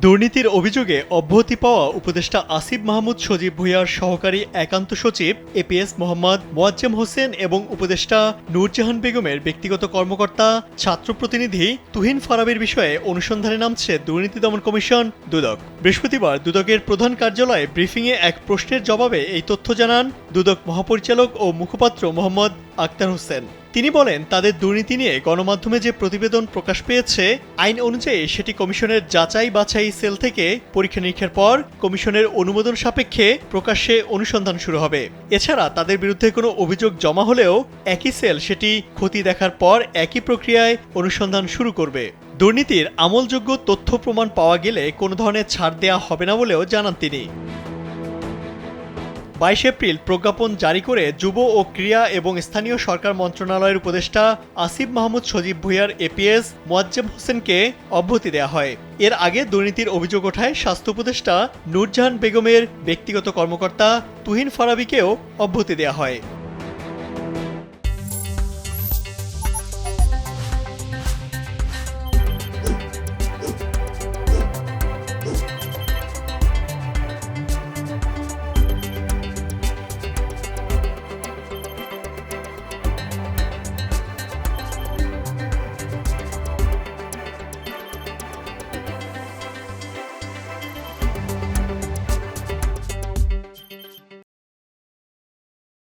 দুর্নীতির অভিযোগে অব্যাহতি পাওয়া উপদেষ্টা আসিফ মাহমুদ সজীব ভুঁইয়ার সহকারী একান্ত সচিব এপিএস মোহাম্মদ মোয়াজ্জেম হোসেন এবং উপদেষ্টা নূরজাহান বেগমের ব্যক্তিগত কর্মকর্তা ছাত্র প্রতিনিধি তুহিন ফারাবীর বিষয়ে অনুসন্ধানে নামছে দুর্নীতি দমন কমিশন দুদক। বৃহস্পতিবার দুদকের প্রধান কার্যালয়ে ব্রিফিংয়ে এক প্রশ্নের জবাবে এই তথ্য জানান দুদক মহাপরিচালক ও মুখপাত্র মোহাম্মদ আক্তার হোসেন। তিনি বলেন, তাদের দুর্নীতি নিয়ে গণমাধ্যমে যে প্রতিবেদন প্রকাশ পেয়েছে, আইন অনুযায়ী সেটি কমিশনের যাচাই বাছাই সেল থেকে পরীক্ষা নিরীক্ষার পর কমিশনের অনুমোদন সাপেক্ষে প্রকাশ্যে অনুসন্ধান শুরু হবে। এছাড়া তাদের বিরুদ্ধে কোনো অভিযোগ জমা হলেও একই সেল সেটি খতিয়ে দেখার পর একই প্রক্রিয়ায় অনুসন্ধান শুরু করবে। দুর্নীতির আমলযোগ্য তথ্য প্রমাণ পাওয়া গেলে কোনো ধরনের ছাড় দেওয়া হবে না বলেও জানান তিনি। 22 এপ্রিল প্রজ্ঞাপন জারি করে যুব ও ক্রীড়া এবং স্থানীয় সরকার মন্ত্রণালয়ের উপদেষ্টা আসিফ মাহমুদ সজীব ভুঁইয়ার এপিএস মোয়াজ্জেম হোসেনকে অব্যাহতি দেওয়া হয়। এর আগে দুর্নীতির অভিযোগ ওঠায় স্বাস্থ্য উপদেষ্টা নূরজাহান বেগমের ব্যক্তিগত কর্মকর্তা তুহিন ফারাবীকেও অব্যাহতি দেওয়া হয়।